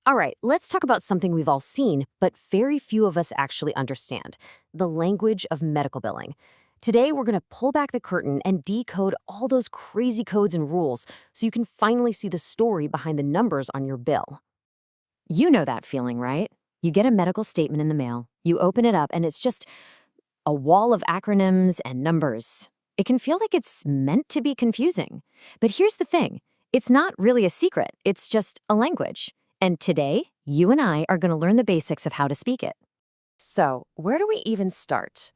All right, let's talk about something we've all seen, but very few of us actually understand: the language of medical billing. Today, we're going to pull back the curtain and decode all those crazy codes and rules so you can finally see the story behind the numbers on your bill. You know that feeling, right? You get a medical statement in the mail, you open it up, and it's just a wall of acronyms and numbers. It can feel like it's meant to be confusing. But here's the thing: it's not really a secret, it's just a language. And today, you and I are going to learn the basics of how to speak it. So, where do we even start?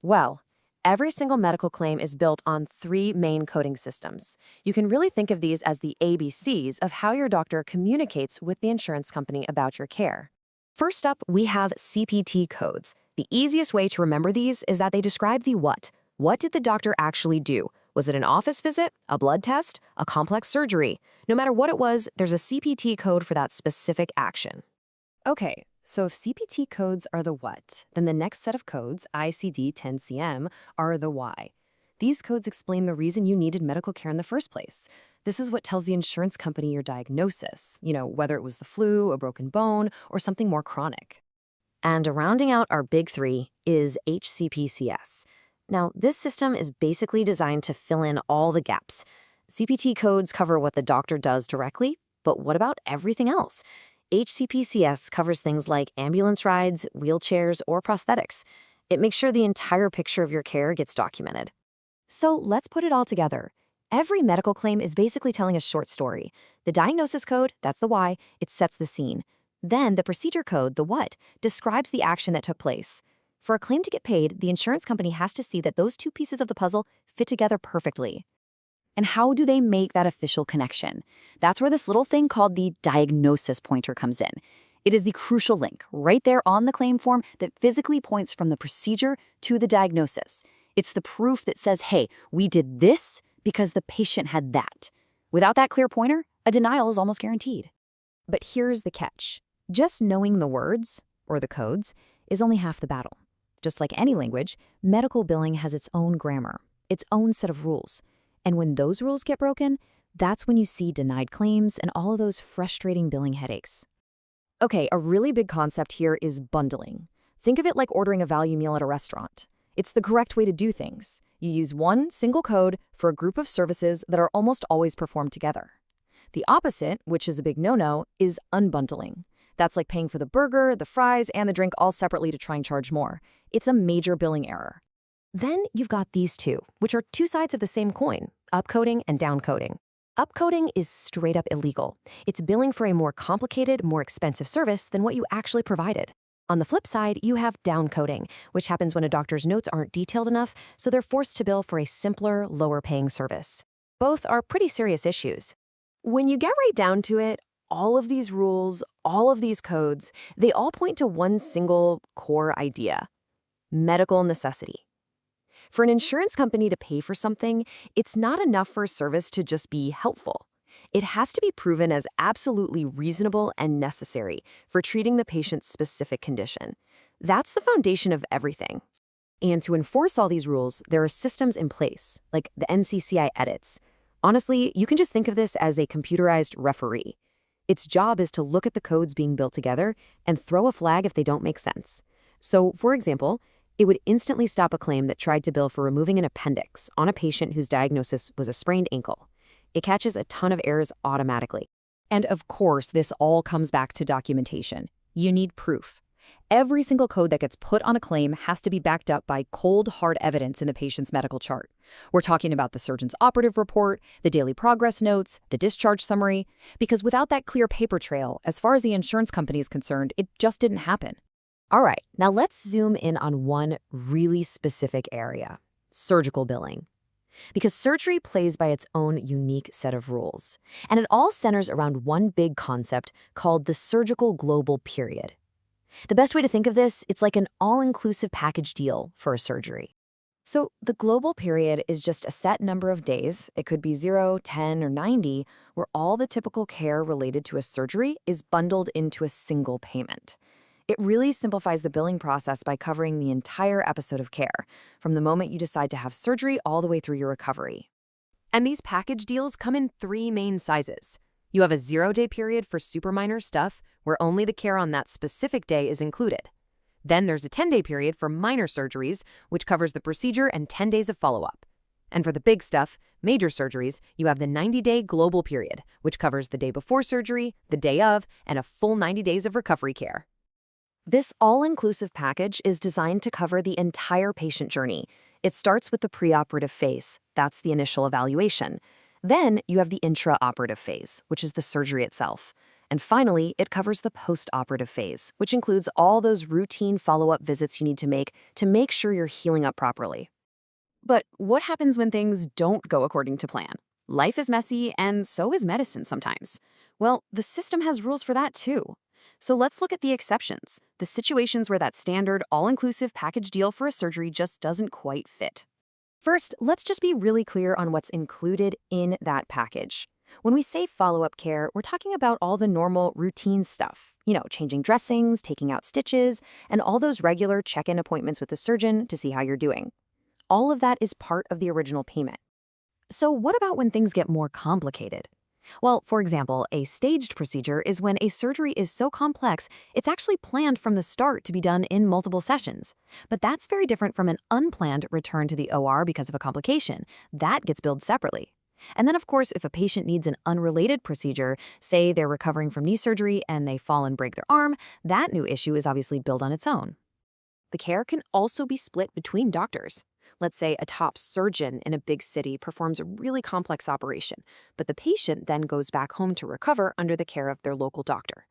Well, every single medical claim is built on three main coding systems. You can really think of these as the ABCs of how your doctor communicates with the insurance company about your care. First up, we have CPT codes. The easiest way to remember these is that they describe the what. What did the doctor actually do? Was it an office visit, a blood test, a complex surgery? No matter what it was, there's a CPT code for that specific action. Okay, so if CPT codes are the what, then the next set of codes, ICD 10CM, are the why. These codes explain the reason you needed medical care in the first place. This is what tells the insurance company your diagnosis, whether it was the flu, a broken bone, or something more chronic. And rounding out our big three is HCPCS. Now, this system is basically designed to fill in all the gaps. CPT codes cover what the doctor does directly, but what about everything else? HCPCS covers things like ambulance rides, wheelchairs, or prosthetics. It makes sure the entire picture of your care gets documented. So let's put it all together. Every medical claim is basically telling a short story. The diagnosis code, that's the why, it sets the scene. Then the procedure code, the what, describes the action that took place. For a claim to get paid, the insurance company has to see that those two pieces of the puzzle fit together perfectly. And how do they make that official connection? That's where this little thing called the diagnosis pointer comes in. It is the crucial link right there on the claim form that physically points from the procedure to the diagnosis. It's the proof that says, hey, we did this because the patient had that. Without that clear pointer, a denial is almost guaranteed. But here's the catch. Just knowing the words, or the codes, is only half the battle. Just like any language, medical billing has its own grammar, its own set of rules. And when those rules get broken, that's when you see denied claims and all of those frustrating billing headaches. Okay, a really big concept here is bundling. Think of it like ordering a value meal at a restaurant. It's the correct way to do things. You use one single code for a group of services that are almost always performed together. The opposite, which is a big no-no, is unbundling. That's like paying for the burger, the fries, and the drink all separately to try and charge more. It's a major billing error. Then you've got these two, which are two sides of the same coin: upcoding and downcoding. Upcoding is straight up illegal. It's billing for a more complicated, more expensive service than what you actually provided. On the flip side, you have downcoding, which happens when a doctor's notes aren't detailed enough, so they're forced to bill for a simpler, lower-paying service. Both are pretty serious issues. When you get right down to it, all of these rules, all of these codes, they all point to one single core idea: medical necessity. For an insurance company to pay for something, it's not enough for a service to just be helpful. It has to be proven as absolutely reasonable and necessary for treating the patient's specific condition. That's the foundation of everything. And to enforce all these rules, there are systems in place, like the NCCI edits. Honestly, you can just think of this as a computerized referee. Its job is to look at the codes being built together and throw a flag if they don't make sense. So, for example, it would instantly stop a claim that tried to bill for removing an appendix on a patient whose diagnosis was a sprained ankle. It catches a ton of errors automatically. And of course, this all comes back to documentation. You need proof. Every single code that gets put on a claim has to be backed up by cold, hard evidence in the patient's medical chart. We're talking about the surgeon's operative report, the daily progress notes, the discharge summary, because without that clear paper trail, as far as the insurance company is concerned, it just didn't happen. All right, now let's zoom in on one really specific area: surgical billing. Because surgery plays by its own unique set of rules, and it all centers around one big concept called the surgical global period. The best way to think of this, it's like an all-inclusive package deal for a surgery. So the global period is just a set number of days, it could be 0, 10, or 90, where all the typical care related to a surgery is bundled into a single payment. It really simplifies the billing process by covering the entire episode of care, from the moment you decide to have surgery all the way through your recovery. And these package deals come in three main sizes: You have a 0-day period for super minor stuff, where only the care on that specific day is included. Then there's a 10-day period for minor surgeries, which covers the procedure and 10 days of follow-up. And for the big stuff, major surgeries, you have the 90-day global period, which covers the day before surgery, the day of, and a full 90 days of recovery care. This all-inclusive package is designed to cover the entire patient journey. It starts with the preoperative phase. That's the initial evaluation. Then you have the intraoperative phase, which is the surgery itself. And finally, it covers the postoperative phase, which includes all those routine follow-up visits you need to make sure you're healing up properly. But what happens when things don't go according to plan? Life is messy, and so is medicine sometimes. Well, the system has rules for that too. So let's look at the exceptions, the situations where that standard, all-inclusive package deal for a surgery just doesn't quite fit. First, let's just be really clear on what's included in that package. When we say follow-up care, we're talking about all the normal routine stuff. Changing dressings, taking out stitches, and all those regular check-in appointments with the surgeon to see how you're doing. All of that is part of the original payment. So what about when things get more complicated? Well, for example, a staged procedure is when a surgery is so complex, it's actually planned from the start to be done in multiple sessions. But that's very different from an unplanned return to the OR because of a complication. That gets billed separately. And then, of course, if a patient needs an unrelated procedure, say they're recovering from knee surgery and they fall and break their arm, that new issue is obviously billed on its own. The care can also be split between doctors. Let's say a top surgeon in a big city performs a really complex operation, but the patient then goes back home to recover under the care of their local doctor.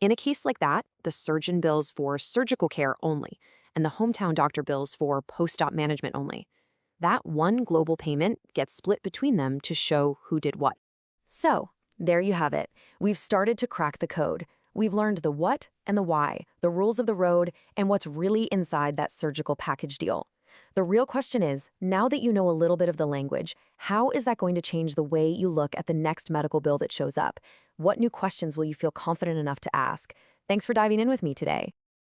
In a case like that, the surgeon bills for surgical care only, and the hometown doctor bills for post-op management only. That one global payment gets split between them to show who did what. So, there you have it. We've started to crack the code. We've learned the what and the why, the rules of the road, and what's really inside that surgical package deal. The real question is, now that you know a little bit of the language, how is that going to change the way you look at the next medical bill that shows up? What new questions will you feel confident enough to ask? Thanks for diving in with me today.